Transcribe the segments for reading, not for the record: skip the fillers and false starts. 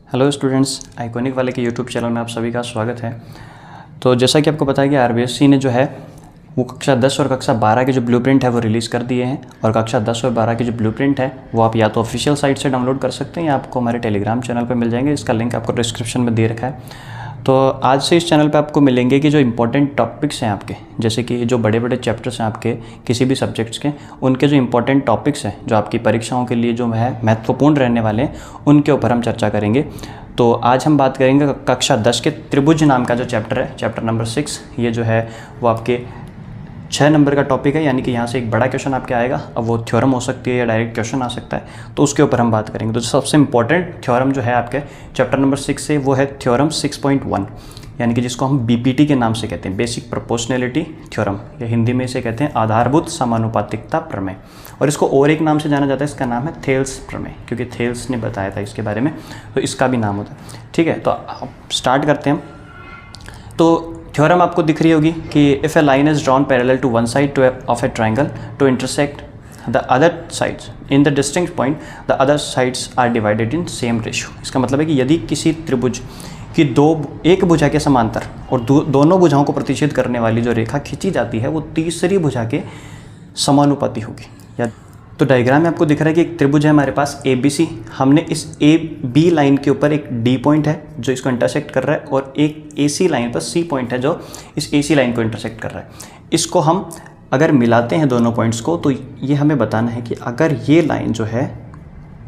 Hello students, iconic वाले के YouTube channel में आप सभी का स्वागत है। तो जैसा कि आपको पता है कि आरबीएससी ने जो है वो कक्षा 10 और कक्षा 12 के जो ब्लूप्रिंट है वो रिलीज़ कर दिए हैं। और कक्षा 10 और 12 के जो ब्लूप्रिंट है वो आप या तो ऑफिशियल साइट से डाउनलोड कर सकते हैं या आपको हमारे टेलीग्राम चैनल पर मिल जाएंगे। इसका लिंक आपको डिस्क्रिप्शन में दे रखा है। तो आज से इस चैनल पे आपको मिलेंगे कि जो इंपॉर्टेंट टॉपिक्स हैं आपके, जैसे कि जो बड़े बड़े चैप्टर्स हैं आपके किसी भी सब्जेक्ट्स के, उनके जो इंपॉर्टेंट टॉपिक्स हैं जो आपकी परीक्षाओं के लिए जो है महत्वपूर्ण रहने वाले हैं, उनके ऊपर हम चर्चा करेंगे। तो आज हम बात करेंगे कक्षा 10 के त्रिभुज नाम का जो चैप्टर है, चैप्टर नंबर 6। ये जो है वो आपके 6 नंबर का टॉपिक है, यानी कि यहाँ से एक बड़ा क्वेश्चन आपके आएगा। अब वो थ्योरम हो सकती है या डायरेक्ट क्वेश्चन आ सकता है, तो उसके ऊपर हम बात करेंगे। तो सबसे इंपॉर्टेंट थ्योरम जो है आपके चैप्टर नंबर 6 से वो है थ्योरम 6.1, यानी कि जिसको हम बीपीटी के नाम से कहते हैं, बेसिक प्रोपोर्शनैलिटी थ्योरम, या हिंदी में इसे कहते हैं आधारभूत समानुपातिकता प्रमेय। और इसको और एक नाम से जाना जाता है, इसका नाम है थेल्स प्रमेय, क्योंकि थेल्स ने बताया था इसके बारे में, तो इसका भी नाम होता है। ठीक है, तो आप स्टार्ट करते हैं। तो थ्योरम आपको दिख रही होगी कि if a line is drawn parallel to one side of a triangle to intersect the other sides in the distinct point the other sides are divided in same ratio. इसका मतलब है कि यदि किसी त्रिभुज की एक भुजा के समांतर और दोनों भुजाओं को प्रतिच्छेद करने वाली जो रेखा खींची जाती है वो तीसरी भुजा के समानुपाती होगी। या तो डायग्राम में आपको दिख रहा है कि एक त्रिभुज है हमारे पास ABC। हमने इस AB लाइन के ऊपर एक D पॉइंट है जो इसको इंटरसेक्ट कर रहा है, और एक AC लाइन पर C पॉइंट है जो इस AC लाइन को इंटरसेक्ट कर रहा है। इसको हम अगर मिलाते हैं दोनों पॉइंट्स को, तो ये हमें बताना है कि अगर ये लाइन जो है,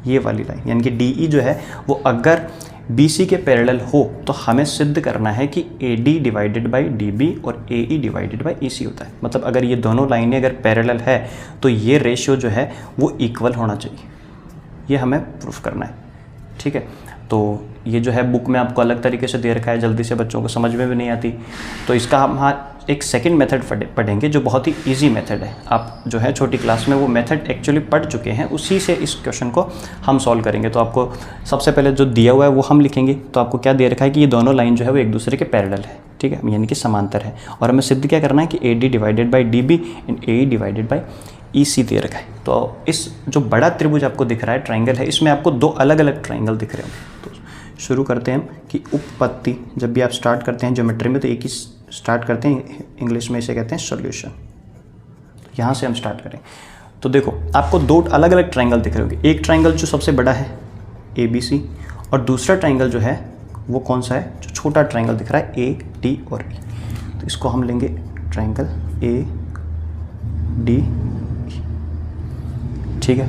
ये वाली लाइन यानी कि DE जो है वो अगर BC के पैरेलल हो, तो हमें सिद्ध करना है कि AD डिवाइडेड बाई DB और AE डिवाइडेड बाई EC होता है। मतलब अगर ये दोनों लाइनें अगर पैरेलल है तो ये रेशियो जो है वो इक्वल होना चाहिए, ये हमें प्रूफ करना है। ठीक है, तो ये जो है बुक में आपको अलग तरीके से दे रखा है, जल्दी से बच्चों को समझ में भी नहीं आती। तो इसका हम एक सेकंड मेथड पढ़ेंगे जो बहुत ही इजी मेथड है। आप जो है छोटी क्लास में वो मेथड एक्चुअली पढ़ चुके हैं, उसी से इस क्वेश्चन को हम सॉल्व करेंगे। तो आपको सबसे पहले जो दिया हुआ है वो हम लिखेंगे। तो आपको क्या दे रखा है कि ये दोनों लाइन जो है वो एक दूसरे के पैरेलल है, ठीक है, यानी कि समांतर है। और हमें सिद्ध क्या करना है कि AD divided by DB and AE divided by EC दे रखा है। तो इस जो बड़ा त्रिभुज आपको दिख रहा है, ट्राइंगल है, इसमें आपको दो अलग अलग ट्राइंगल दिख रहे होंगे। तो शुरू करते हैं कि उपपत्ति, जब भी आप स्टार्ट करते हैं ज्योमेट्री में तो एक ही स्टार्ट करते हैं, इंग्लिश में इसे कहते हैं सॉल्यूशन। यहाँ से हम स्टार्ट करें तो देखो आपको दो अलग अलग ट्राइंगल दिख रहे होंगे। एक ट्राइंगल जो सबसे बड़ा है ABC, और दूसरा ट्राइंगल जो है वो कौन सा है, जो छोटा ट्राइंगल दिख रहा है AD और E। तो इसको हम लेंगे ट्राइंगल ADE। ठीक है,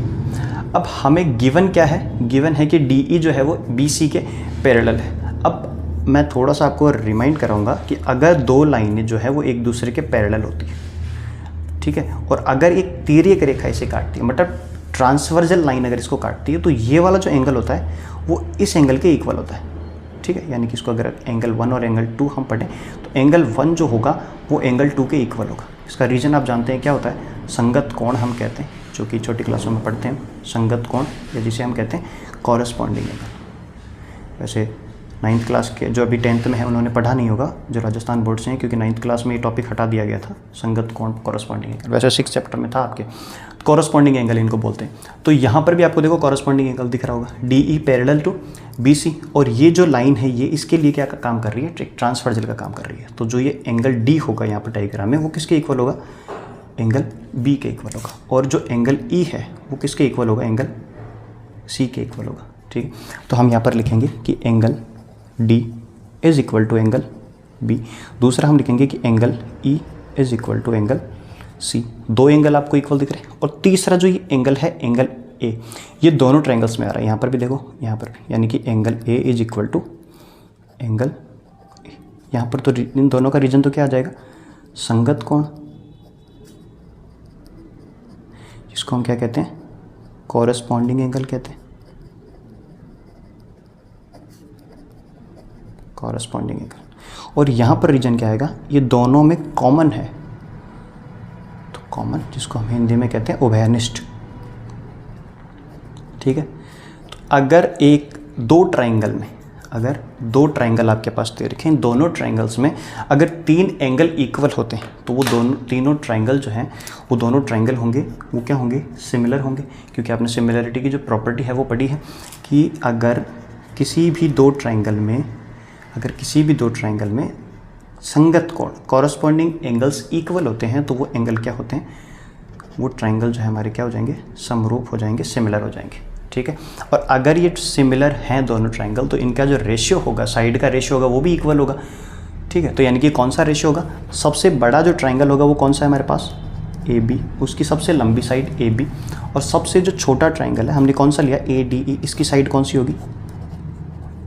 अब हमें गिवन क्या है, गिवन है कि DE जो है वो BC के पैरेलल है। अब मैं थोड़ा सा आपको रिमाइंड कराऊंगा कि अगर दो लाइनें जो है वो एक दूसरे के पैरेलल होती है, ठीक है, और अगर एक तिर्यक रेखा इसे काटती है, मतलब ट्रांसवर्जल लाइन अगर इसको काटती है, तो ये वाला जो एंगल होता है वो इस एंगल के इक्वल होता है। ठीक है, यानी कि इसको अगर एंगल 1 और एंगल 2 हम पढ़ें तो एंगल 1 जो होगा वो एंगल 2 के इक्वल होगा। इसका रीजन आप जानते हैं क्या होता है, संगत कोण हम कहते हैं, जो कि छोटी क्लासों में पढ़ते हैं, संगत कोण, या जिसे हम कहते हैं कॉरस्पॉन्डिंग एंगल। वैसे 9th क्लास के जो अभी 10th में है उन्होंने पढ़ा नहीं होगा, जो राजस्थान बोर्ड से हैं, क्योंकि 9th क्लास में ये टॉपिक हटा दिया गया था, संगत कोण कॉरस्पॉन्डिंग एंगल। वैसे 6th चैप्टर में था आपके, कॉरस्पॉन्डिंग एंगल इनको बोलते हैं। तो यहाँ पर भी आपको देखो कॉरस्पॉन्डिंग एंगल दिख रहा होगा, DE पैरेलल टू BC, और ये जो लाइन है ये इसके लिए क्या काम कर रही है, ट्रांसवर्जल का काम कर रही है। तो जो ये एंगल D होगा यहाँ पर डायग्राम में, वो किसके इक्वल होगा, एंगल B के इक्वल होगा। और जो एंगल E है वो किसके इक्वल होगा, एंगल C के इक्वल होगा। ठीक है, तो हम यहाँ पर लिखेंगे कि angle D is equal to angle B। दूसरा हम लिखेंगे कि angle E is equal to angle C। दो एंगल आपको इक्वल दिख रहे हैं। और तीसरा जो ये एंगल है, एंगल A, ये दोनों ट्रायंगल्स में आ रहा है, यहाँ पर भी देखो, यहाँ पर भी, यानी कि angle A is equal to angle A। यहाँ पर तो इन दोनों का रीजन तो क्या आ जाएगा, संगत कोण, जिसको हम क्या कहते हैं, कॉरस्पॉन्डिंग एंगल कहते हैं, कॉरस्पॉन्डिंग एंगल। और यहाँ पर रीजन क्या आएगा, ये दोनों में कॉमन है, तो कॉमन, जिसको हम हिंदी में कहते हैं उभयनिष्ठ। ठीक है, तो अगर दो ट्राइंगल में, अगर दो ट्राइंगल आपके पास दे रखे हैं, दोनों ट्राइंगल्स में अगर 3 एंगल इक्वल होते हैं, तो वो तीनों ट्राइंगल जो हैं वो दोनों ट्राइंगल होंगे, वो क्या होंगे, सिमिलर होंगे। क्योंकि आपने सिमिलरिटी की जो प्रॉपर्टी है वो पढ़ी है कि अगर किसी भी दो ट्रायंगल में, अगर किसी भी दो ट्रायंगल में संगत कोण कॉरस्पॉन्डिंग एंगल्स इक्वल होते हैं तो वो एंगल क्या होते हैं, वो ट्रायंगल जो है हमारे क्या हो जाएंगे, समरूप हो जाएंगे, सिमिलर हो जाएंगे। ठीक है, और अगर ये सिमिलर हैं दोनों ट्रायंगल तो इनका जो रेशियो होगा, साइड का रेशियो होगा, वो भी इक्वल होगा। ठीक है, तो यानी कि कौन सा रेशियो होगा, सबसे बड़ा जो ट्रायंगल होगा वो कौन सा है हमारे पास, ए बी, उसकी सबसे लंबी साइड ए बी, और सबसे जो छोटा ट्रायंगल है हमने कौन सा लिया, ए डी ई, इसकी साइड कौन सी होगी,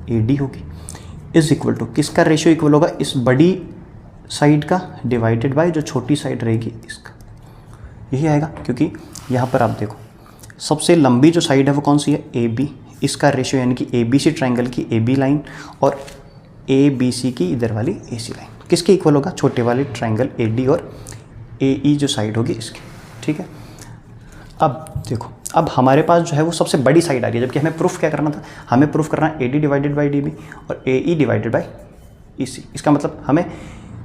ए डी होगी, इज इक्वल टू किसका रेशियो इक्वल होगा, इस बड़ी साइड का डिवाइडेड बाय जो छोटी साइड रहेगी इसका, यही आएगा। क्योंकि यहाँ पर आप देखो सबसे लंबी जो साइड है वो कौन सी है, ए बी, इसका रेशियो यानी कि ए बी सी ट्रायंगल की ए बी लाइन और ए बी सी की इधर वाली ए सी लाइन किसके इक्वल होगा, छोटे वाले ट्रायंगल ए डी और ए ई जो साइड होगी इसकी। ठीक है, अब देखो अब हमारे पास जो है वो सबसे बड़ी साइड आ रही है, जबकि हमें प्रूफ क्या करना था, हमें प्रूफ करना है A D divided by D B और A E divided by E सी। इसका मतलब हमें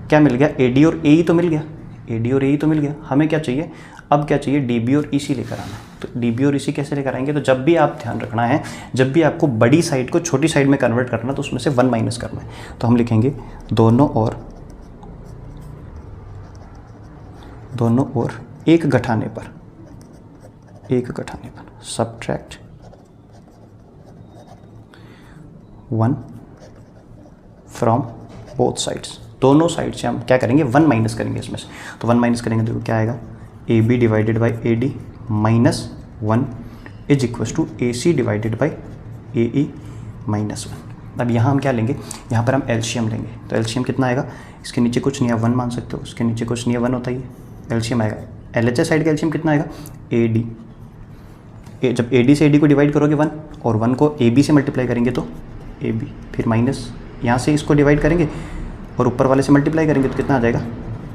क्या मिल गया, ए डी और ए ई तो मिल गया, ए डी और ए ई तो मिल गया, हमें क्या चाहिए, अब क्या चाहिए, डी बी और ई सी लेकर आना है। तो डी बी और ई सी कैसे लेकर आएंगे, तो जब भी आप ध्यान रखना है, जब भी आपको बड़ी साइड को छोटी साइड में कन्वर्ट करना तो उसमें से 1 माइनस करना है। तो हम लिखेंगे दोनों ओर एक घटाने पर सबट्रैक्ट 1 फ्रॉम बोथ साइड्स, दोनों साइड से हम क्या करेंगे, 1 माइनस करेंगे इसमें से। तो 1 माइनस करेंगे तो क्या आएगा, A B divided by A D minus 1 is equals to A C divided by A E minus 1। अब यहाँ हम क्या लेंगे, यहाँ पर हम एलसीएम लेंगे। तो एलसीएम कितना आएगा, इसके नीचे कुछ नहीं है, 1 मान सकते हो, उसके नीचे कुछ नहीं है, 1 होता ही है, एलसीएम आएगा। एलएचएस साइड का एलसीएम कितना आएगा, ए डी, जब ए डी से ए डी को डिवाइड करोगे 1 और 1 को ए बी से मल्टीप्लाई करेंगे तो ए बी, फिर माइनस यहाँ से इसको डिवाइड करेंगे और ऊपर वाले से मल्टीप्लाई करेंगे तो कितना आ जाएगा,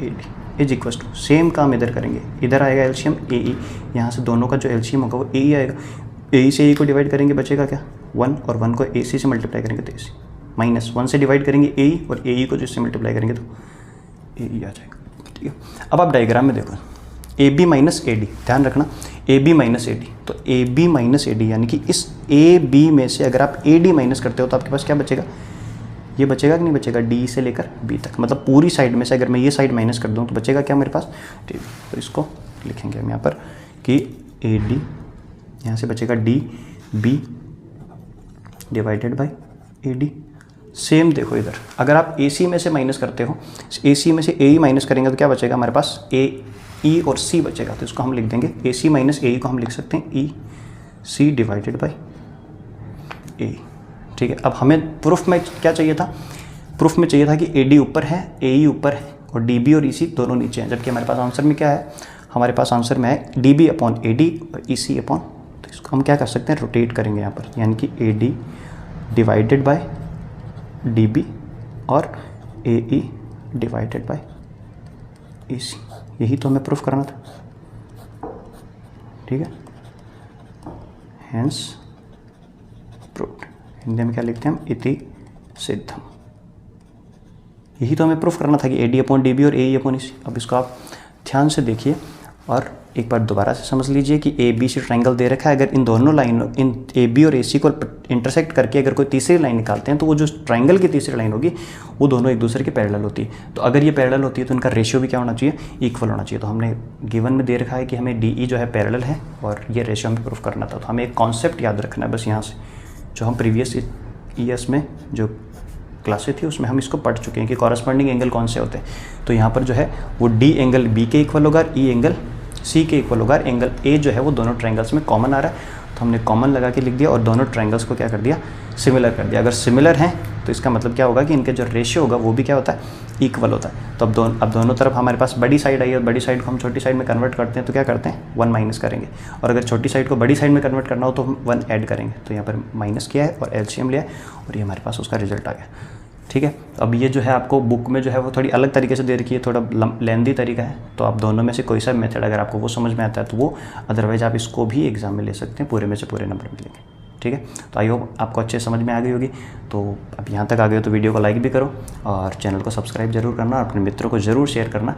A D is equals to, same काम इधर करेंगे, इधर आएगा एलसीएम ए ई, यहाँ से दोनों का जो एलसीएम होगा वो ए ई आएगा, ए ई से ए को डिवाइड करेंगे बचेगा क्या 1 और 1 को ए सी से मल्टीप्लाई करेंगे तो ए सी, माइनस 1 से डिवाइड करेंगे ए ई और ए ई को जिससे मल्टीप्लाई करेंगे तो ए ई आ जाएगा। ठीक है, अब आप डायग्राम में देखो A B minus A D, ध्यान रखना A B minus A D, तो A B minus A D यानी कि इस ए बी में से अगर आप ए डी माइनस करते हो तो आपके पास क्या बचेगा, ये बचेगा कि नहीं बचेगा, डी से लेकर बी तक, मतलब पूरी साइड में से अगर मैं ये साइड माइनस कर दूँ तो बचेगा क्या मेरे पास, डी। तो इसको लिखेंगे हम यहाँ पर कि ए डी, यहाँ से बचेगा D B divided by A D. Same देखो इधर अगर आप ए सी में से माइनस करते हो, ए सी में से ए ई माइनस करेंगे तो क्या बचेगा हमारे पास, ए ई और सी बचेगा। तो इसको हम लिख देंगे ए सी माइनस ए ई को हम लिख सकते हैं ई सी डिवाइडेड बाई ए। ठीक है, अब हमें प्रूफ में क्या चाहिए था, प्रूफ में चाहिए था कि ए डी ऊपर है, ए ई ऊपर है और डी बी और ई सी दोनों नीचे हैं, जबकि हमारे पास आंसर में क्या है, हमारे पास आंसर में है D B upon A D और ई सी अपॉन, तो इसको हम क्या कर सकते हैं, रोटेट करेंगे यहाँ पर, यानी कि A D divided by D B और ए ई डिवाइडेड बाय ए सी, यही तो हमें प्रूफ करना था। ठीक है, हेंस प्रूव्ड, हिंदी में क्या लिखते हैं हम, इति सिद्धम, यही तो हमें प्रूफ करना था कि A D upon D B और ए ई अपॉन ई सी। अब इसको आप ध्यान से देखिए और एक बार दोबारा से समझ लीजिए कि ए बी सी ट्राइंगल दे रखा है, अगर इन दोनों लाइनों, इन ए बी और ए सी को इंटरसेक्ट करके अगर कोई तीसरी लाइन निकालते हैं तो वो जो ट्राइंगल की तीसरी लाइन होगी वो दोनों एक दूसरे के पैरेलल होती है। तो अगर ये पैरेलल होती है तो इनका रेशियो भी क्या होना चाहिए, इक्वल होना चाहिए। तो हमने गिवन में दे रखा है कि हमें डी ई जो है पैरेलल है और ये रेशियो हमें प्रूफ करना था। तो हमें एक कॉन्सेप्ट याद रखना है बस यहाँ से, जो हम प्रीवियस ईयर्स में जो क्लासेस थी उसमें हम इसको पढ़ चुके हैं कि कॉरस्पॉन्डिंग एंगल कौन से होते हैं। तो यहाँ पर जो है वो डी एंगल बी के इक्वल होगा, ई एंगल सी के इक्वल होगा, एंगल ए जो है वो दोनों ट्रायंगल्स में कॉमन आ रहा है तो हमने कॉमन लगा के लिख दिया और दोनों ट्रायंगल्स को क्या कर दिया, सिमिलर कर दिया। अगर सिमिलर हैं तो इसका मतलब क्या होगा कि इनके जो रेशियो होगा वो भी क्या होता है, इक्वल होता है। तो अब दोनों तरफ हमारे पास बड़ी साइड आई है और बड़ी साइड को हम छोटी साइड में कन्वर्ट करते हैं तो क्या करते हैं, 1 माइनस करेंगे, और अगर छोटी साइड को बड़ी साइड में कन्वर्ट करना हो तो हम 1 ऐड करेंगे। तो यहाँ पर माइनस किया है और एलसीएम लिया है और ये हमारे पास उसका रिजल्ट आ गया। ठीक है, अब ये जो है आपको बुक में जो है वो थोड़ी अलग तरीके से दे रखी है, थोड़ा लेंदी तरीका है, तो आप दोनों में से कोई सा मेथड अगर आपको वो समझ में आता है तो वो, अदरवाइज़ आप इसको भी एग्जाम में ले सकते हैं, पूरे में से पूरे नंबर मिलेंगे। ठीक है, तो आई होप आपको अच्छे समझ में आ गई होगी। तो अब यहाँ तक आ गए हो तो वीडियो को लाइक भी करो और चैनल को सब्सक्राइब जरूर करना और अपने मित्रों को ज़रूर शेयर करना।